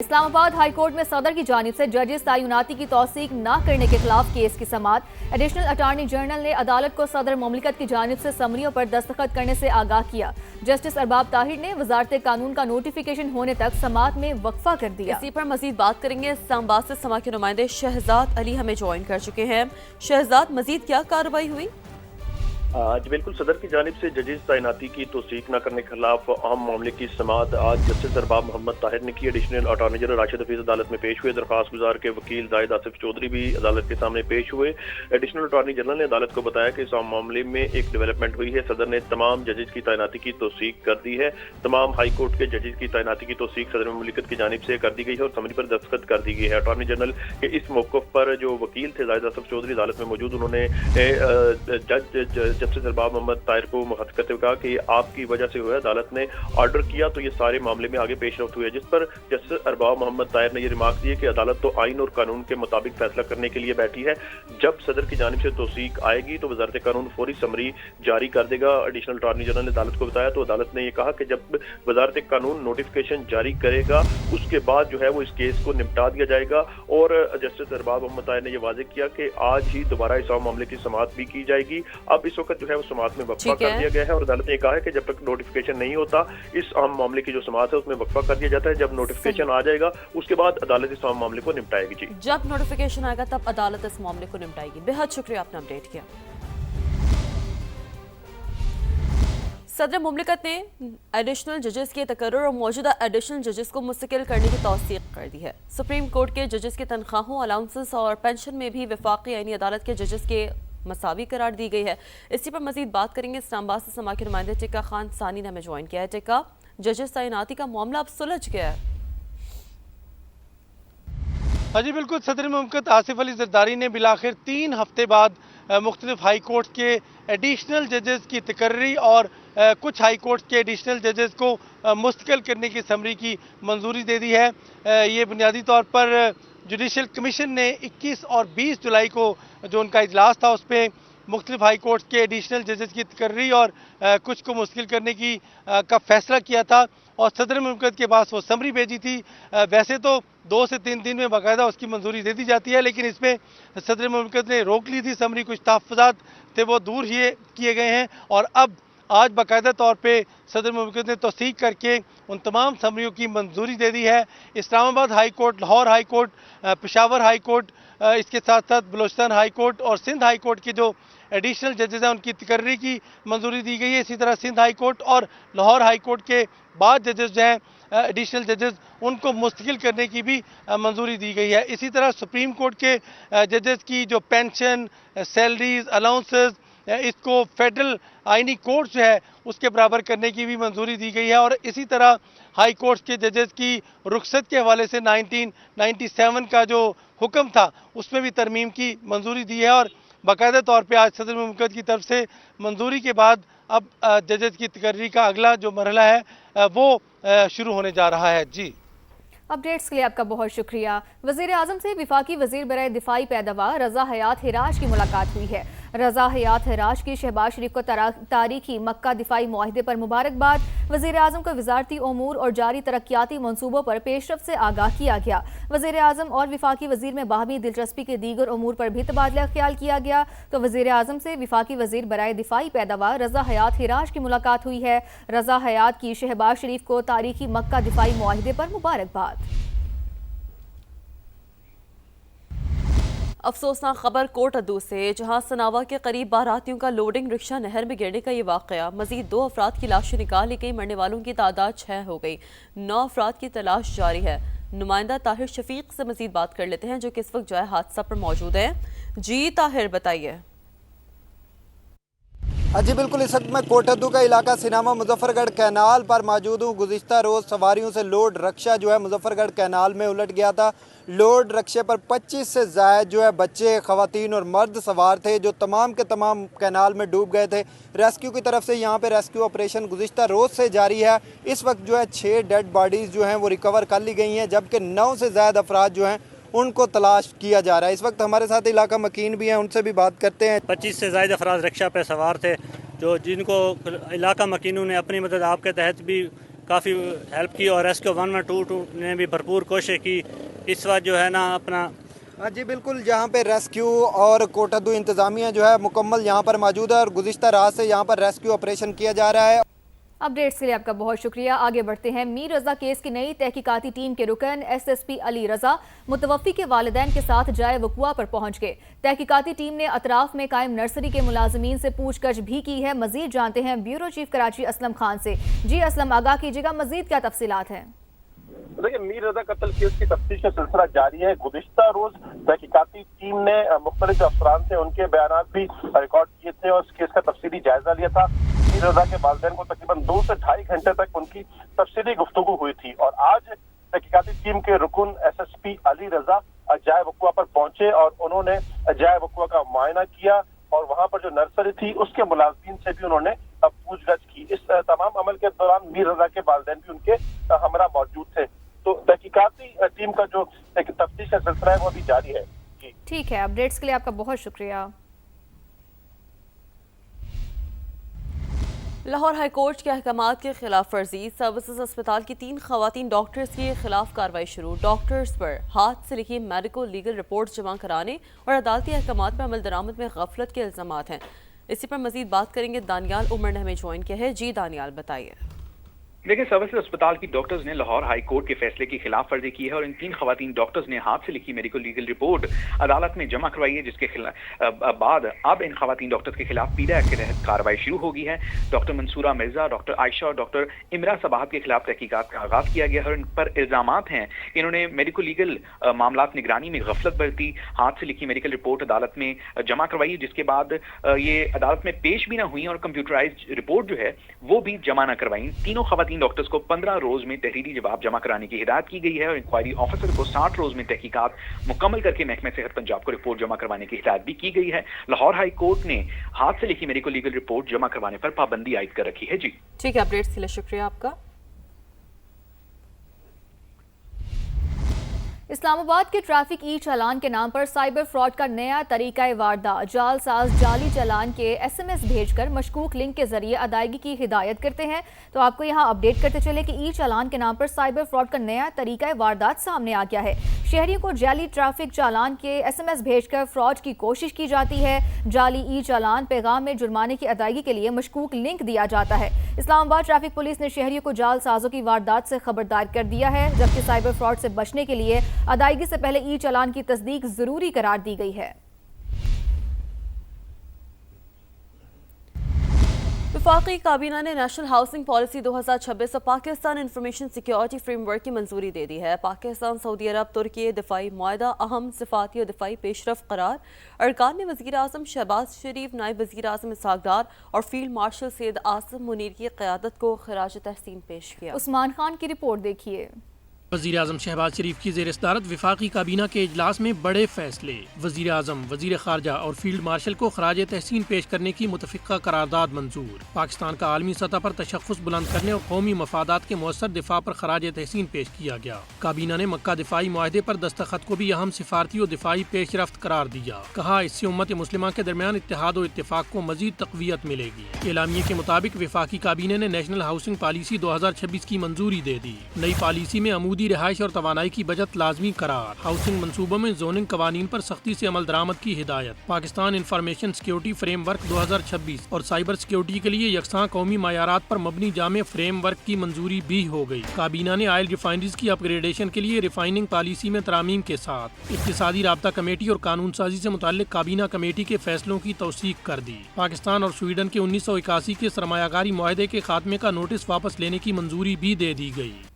Islamabad high court में सदर की जानिब से जजेस तैनाती की तौसीक न करने के खिलाफ केस की समाअत। एडिशनल अटार्नी जनरल ने अदालत को सदर मुमलिकत की जानिब से समरियों पर दस्तखत करने से आगाह किया। जस्टिस अरबाब ताहिर ने वजारत कानून का नोटिफिकेशन होने तक समाअत में वक्फा कर दिया। इसी पर मजीद बात करेंगे। इस्लामाबाद से समा के नुमाइंदे शहजाद अली हमें ज्वाइन कर चुके हैं। शहजाद, मजीद क्या कार्रवाई हुई? जी बिल्कुल, सदर की जानिब से जजेस तैनाती की तौसीक न करने के खिलाफ अहम मामले की समाअत आज जस्टिस अरबाब मोहम्मद ताहिर ने की। Additional attorney general Rashid Hafeez अदालत में पेश हुए। दरख्वास्त गुजार के वकील जाहिद आसिफ चौधरी भी अदालत के सामने पेश हुए। एडिशनल अटार्नी जनरल ने अदालत को बताया कि इस मामले में एक डेवलपमेंट हुई है। सदर ने तमाम जजेस की तैनाती की तौसीक कर दी है। तमाम हाई कोर्ट के जजेस की तैनाती की तौसीक सदर मुमलिकत की जानिब से कर दी गई है और समरी पर दस्तखत कर दी गई है। अटार्नी जनरल के इस मौक़िफ़ पर जो वकील थे जाहिद आसिफ चौधरी अदालत में मौजूद, उन्होंने जस्टिस अरबाब मोहम्मद ताहिर को मुखातिब करते हुए कहा कि आपकी वजह से हुआ, अदालत ने ऑर्डर किया तो ये सारे मामले में आगे पेशरफ्त हुई है। जिस पर जस्टिस अरबाब मोहम्मद ताहिर ने ये रिमार्क दिए कि अदालत तो आइन और कानून के मुताबिक फैसला करने के लिए बैठी है। जब सदर की जानिब से तौसीक आएगी तो वजारत कानून फौरी समरी जारी कर देगा। एडिशनल अटार्नी जनरल ने अदालत को बताया तो अदालत ने यह कहा कि जब वजारत कानून नोटिफिकेशन जारी करेगा उसके बाद जो है वो इस केस को निपटा दिया जाएगा। और जस्टिस अरबाब मोहम्मद ताहिर ने यह वाज़ेह किया कि आज ही दोबारा इस मामले की समाअत भी की जाएगी। अब इस वक्त जो है वो समाअत में वक्फा कर दिया गया है और अदालत ने कहा है कि जब तक नोटिफिकेशन नहीं होता इस अहम मामले की जो समाअत है उसमें वक्फा कर दिया जाता है। जब नोटिफिकेशन आ जाएगा उसके बाद अदालत इस अहम मामले को निपटाएगी। जी, जब नोटिफिकेशन आएगा तब अदालत इस मामले को निपटाएगी। बेहद शुक्रिया, आपने अपडेट किया। सदर मुमलिकत ने एडिशनल जजेस के तकर्रुर और मौजूदा एडिशनल जजेस को मुस्तकिल करने की तौसीक कर दी है। सुप्रीम कोर्ट के जजेस की तनख्वाहों, अलाउंसेस और पेंशन में भी वफाकी आईनी अदालत के जजेस के मसावी करार दी गई है। इसी पर मजीद बात करेंगे। इस्लामाबाद से समा के नुमाइंदे टिक्का खान सानी ने हमें ज्वाइन किया है। टिक्का, जजेस तैनाती का मामला अब सुलझ गया है? हाँ जी बिल्कुल, सदर मुमलिकत आसिफ अली जरदारी ने बिलाखिर 3 हफ्ते बाद मुख्तलिफ हाई कोर्ट के एडिशनल जजेस की तकर्री और कुछ हाई कोर्ट के एडिशनल जजेस को मुस्तकिल करने की समरी की मंजूरी दे दी है। ये बुनियादी तौर पर जुडिशल कमीशन ने 21 और 20 जुलाई को जो उनका इजलास था उस पर मुख्तलिफ हाई कोर्ट के एडिशनल जजेस की तकर्री और कुछ को मुश्किल करने की का फैसला किया था और सदर मुमलिकत के पास वो समरी भेजी थी। वैसे तो 2 से 3 दिन में बाकायदा उसकी मंजूरी दे दी जाती है, लेकिन इसमें सदर मुमलिकत ने रोक ली थी समरी। कुछ तहफ़्फ़ुज़ात थे वो दूर ही किए गए हैं और अब आज बाकायदा तौर पे सदर मुमलिकत ने तौसीक करके उन तमाम समरियों की मंजूरी दे दी है। Islamabad high court, Lahore high court, Peshawar high court, इसके साथ साथ बलोचिस्तान हाई कोर्ट और सिंध हाई कोर्ट के जो एडिशनल जजेस हैं उनकी तकर्री की मंजूरी दी गई है। इसी तरह सिंध हाई कोर्ट और लाहौर हाई कोर्ट के बाद जजेस जो हैं एडिशनल जजेस उनको मुस्तकिल करने की भी मंजूरी दी गई है। इसी तरह सुप्रीम कोर्ट के जजेस की जो पेंशन, सैलरीज, अलाउंसेस, इसको फेडरल आइनी कोर्ट जो है उसके बराबर करने की भी मंजूरी दी गई है। और इसी तरह हाई कोर्ट के जजेस की रुखसत के हवाले से 1997 का जो हुक्म था उसमें भी तरमीम की मंजूरी दी है और बाकायदा तौर पे आज सदर मुमलिकत की तरफ से मंजूरी के बाद अब जजेस की तकर्री का अगला जो मरहला है वो शुरू होने जा रहा है। जी, अपडेट्स के लिए आपका बहुत शुक्रिया। वज़ीर आज़म से वफाकी वज़ीर बराए दिफाई पैदावार रज़ा हयात हिराज की मुलाकात हुई है। रज़ा हयात हिराज की शहबाज शरीफ को तारीखी मक्का दिफाई मुआहदे पर मुबारकबाद। वज़ीर आज़म को वज़ारती उमूर और जारी तरक्याती मनसूबों पर पेशरफ से आगाह किया गया। वज़ीर आज़म और वफाकी वज़ीर में बाहमी दिलचस्पी के दीगर उमूर पर भी तबादला ख्याल किया गया। तो वज़ीर आज़म से वफाकी वज़ीर बराए दिफाई पैदावार रज़ा हयात हिराज की मुलाकात हुई है। रज़ा हयात की शहबाज शरीफ को तारीखी मक्का दिफाई मुआहदे पर मुबारकबाद। अफसोसनाक खबर कोटअद्दू से, जहां सनावा के करीब बारातियों का लोडिंग रिक्शा नहर में गिरने का ये वाक़या। मजीद 2 अफराद की लाशें निकाली गई। मरने वालों की तादाद 6 हो गई। 9 अफराद की तलाश जारी है। नुमाइंदा ताहिर शफीक से मजीद बात कर लेते हैं जो कि इस वक्त जो है हादसा पर मौजूद है। जी ताहिर, बताइए। जी बिल्कुल, इस वक्त मैं कोटअद्दू का इलाका सिनामा मुजफ्फरगढ़ कैनाल पर मौजूद हूँ। गुज़िश्ता रोज़ सवारियों से लोड रक्षा जो है मुजफ्फरगढ़ कैनाल में उलट गया था। लोड रक्षे पर 25 से ज़ायद जो है बच्चे, ख़वातीन और मर्द सवार थे जो तमाम के तमाम कैनाल में डूब गए थे। रेस्क्यू की तरफ से यहाँ पे रेस्क्यू ऑपरेशन गुज़िश्ता रोज़ से जारी है। इस वक्त जो है 6 डेड बॉडीज़ जो हैं वो रिकवर कर ली गई हैं, जबकि 9 से ज़ायद अफराद जो हैं उनको तलाश किया जा रहा है। इस वक्त हमारे साथ इलाका मकीन भी हैं, उनसे भी बात करते हैं। 25 से ज़ायद अफराद रिक्शा पे सवार थे जो जिनको इलाका मकीनों ने अपनी मदद आपके तहत भी काफ़ी हेल्प की और रेस्क्यू 112 ने भी भरपूर कोशिश की। इस वक्त जो है ना अपना हाँ जी बिल्कुल, जहाँ पे रेस्क्यू और कोटद्दू इंतज़ामिया जो है मुकम्मल यहाँ पर मौजूद है और गुज़िश्ता रात से यहाँ पर रेस्क्यू ऑपरेशन किया जा रहा है। अपडेट्स के लिए आपका बहुत शुक्रिया। आगे बढ़ते हैं। मीर रजा केस की नई तहकीकाती टीम के रुकन SSP अली रजा मुतवफ़ी के वालिदैन के साथ जाए वकुआ पर पहुंच गए। तहकीकाती टीम ने अतराफ में कायम नर्सरी के मुलाजमीन से पूछगछ भी की है। मजीद जानते हैं ब्यूरो चीफ कराची असलम खान से। जी असलम, आगाह कीजिएगा, मजीद क्या तफसीलात हैं? देखिए, मीर रजा कत्ल केस की तफ्तीश का सिलसिला जारी है। गुज़िश्ता रोज तहकीकाती टीम ने मुख्तलिफ अफसरान से उनके बयान भी रिकॉर्ड किए थे और इस केस का तफसीली जायजा लिया था। मीर रजा के वालिदैन को तकरीबन 2 से ढाई घंटे तक उनकी तफसीली गुफ्तगू हुई थी और आज तहकीकाती टीम के रुकन SSP अली रजा जाए वकुआ पर पहुंचे और उन्होंने जाए वकुआ का मुआयना किया और वहां पर जो नर्सरी थी उसके मुलाजिमीन से भी उन्होंने पूछगछ की। इस तमाम अमल के दौरान मीर रजा के वालिदैन भी उनके हमरा मौजूद थे। तो तहकीकाती टीम का जो तफ्तीश का सिलसिला है वो अभी जारी है। ठीक है, अपडेट्स के लिए आपका बहुत शुक्रिया। लाहौर हाई कोर्ट के अहकामात के खिलाफ वर्जी, सर्विसेज अस्पताल की 3 खवातीन डॉक्टर्स के खिलाफ कार्रवाई शुरू। डॉक्टर्स पर हाथ से लिखी मेडिको लीगल रिपोर्ट जमा कराने और अदालती अहकामात में अमल दरामद में गफलत के इल्जामात हैं। इसी पर मजीद बात करेंगे। दानियाल उमर ने हमें ज्वाइन किया है। जी दानियाल, बताइए। देखिए, सर्विसेज अस्पताल की डॉक्टर्स ने लाहौर हाई कोर्ट के फैसले की खिलाफ वर्जी की है और इन 3 खवातीन डॉक्टर्स ने हाथ से लिखी मेडिकल लीगल रिपोर्ट अदालत में जमा करवाई है, जिसके बाद अब इन खवातीन डॉक्टर्स के खिलाफ पीडा एक्ट के तहत कार्रवाई शुरू हो गई है। डॉक्टर मंसूरा मिर्जा, डॉक्टर आयशा और डॉक्टर इमरा सबाहत के खिलाफ तहकीकात का आगाज किया गया है और इन पर इल्जामात हैं कि इन्होंने मेडिकल लीगल मामलात निगरानी में गफलत बरती, हाथ से लिखी मेडिकल रिपोर्ट अदालत में जमा करवाई, जिसके बाद ये अदालत में पेश भी ना हुई और कंप्यूटराइज रिपोर्ट जो है वो भी जमा ना करवाई। तीनों खवातीन डॉक्टर्स को 15 रोज में तहरीरी जवाब जमा कराने की हिदायत की गई है और इंक्वायरी ऑफिसर को 60 रोज में तहकीकात मुकम्मल करके महकमे सेहत पंजाब को रिपोर्ट जमा करवाने की हिदायत भी की गई है। लाहौर हाई कोर्ट ने हाथ से लिखी मेडिकल लीगल रिपोर्ट जमा करवाने पर पाबंदी आयद कर रखी है। जी ठीक है, अपडेट्स के लिए शुक्रिया आपका। इस्लामाबाद के ट्रैफिक ई चालान के नाम पर साइबर फ्रॉड का नया तरीका वारदात। जालसाज जाली चालान के SMS भेजकर मशकूक लिंक के जरिए अदायगी की हिदायत करते हैं। तो आपको यहां अपडेट करते चले कि ई चालान के नाम पर साइबर फ्रॉड का नया तरीका वारदात सामने आ गया है। शहरियों को जाली ट्रैफिक चालान के SMS भेजकर फ्रॉड की कोशिश की जाती है। जाली ई चालान पैगाम में जुर्माने की अदायगी के लिए मशकूक लिंक दिया जाता है। इस्लामाबाद ट्रैफिक पुलिस ने शहरियों को जालसाजों की वारदात से खबरदार कर दिया है, जबकि साइबर फ्रॉड से बचने के लिए अदायगी से पहले ई चालान की तस्दीक जरूरी करार दी गई है। वफाकी काबीना ने नेशनल हाउसिंग पॉलिसी 2026 और पाकिस्तान इंफॉर्मेशन सिक्योरिटी फ्रेमवर्क की मंजूरी दे दी है। पाकिस्तान, सऊदी अरब, तुर्की दिफाई मुआहदा अहम सिफाती और दिफाई पेशरफ करार। अरकान ने वज़ीर आज़म शहबाज शरीफ, नायब वज़ीर आज़म इसहाक डार और फील्ड मार्शल सैयद आसिम मुनीर की क़यादत को खिराज तहसीन पेश किया। उस्मान खान की रिपोर्ट देखिए। वज़ीर आज़म शहबाज शरीफ की ज़ेर सदारत वफाकी काबीना के इजलास में बड़े फैसले। वज़ीर आज़म, वज़ीर ख़ारजा और फील्ड मार्शल को खराज तहसीन पेश करने की मुतफ़िक़ा करारदाद मंजूर। पाकिस्तान का आलमी सतह पर तशख़्ख़ुस बुलंद करने और कौमी मफादात के मौसर दिफा पर खराज तहसीन पेश किया गया। काबीना ने मक्का दिफाई मुआहदे पर दस्तखत को भी अहम सिफारती और दिफाई पेशरफ्त करार दिया। कहा, इससे उम्मत मुस्लिमा के दरमियान इत्तेहाद और इत्तेफाक को मज़ीद तक़वियत मिलेगी। एलामिये के मुताबिक वफाकी काबीना ने नेशनल हाउसिंग पॉलिसी 2026 की मंजूरी दे दी। नई पॉलिसी में अमूदी रिहाइश और तवानाई की बचत लाजमी करार। हाउसिंग मनसूबों में जोनिंग कवानीन पर सख्ती से अमल दरामद की हिदायत। पाकिस्तान इंफॉर्मेशन सिक्योरिटी फ्रेमवर्क 2026 और साइबर सिक्योरिटी के लिए यकसां कौमी मायारात पर मबनी जामे फ्रेमवर्क की मंजूरी भी हो गई। काबीना ने ऑयल रिफाइनरीज की अपग्रेडेशन के लिए रिफाइनिंग पॉलिसी में तरामीम के साथ इक्तिसादी राब्ता कमेटी और कानून साजी से मुताल्लिक काबीना कमेटी के फैसलों की तौसीक कर दी। पाकिस्तान और स्वीडन के 1981 के सरमायाकारी मुआहदे के खात्मे का नोटिस वापस लेने की मंजूरी भी दे दी गई।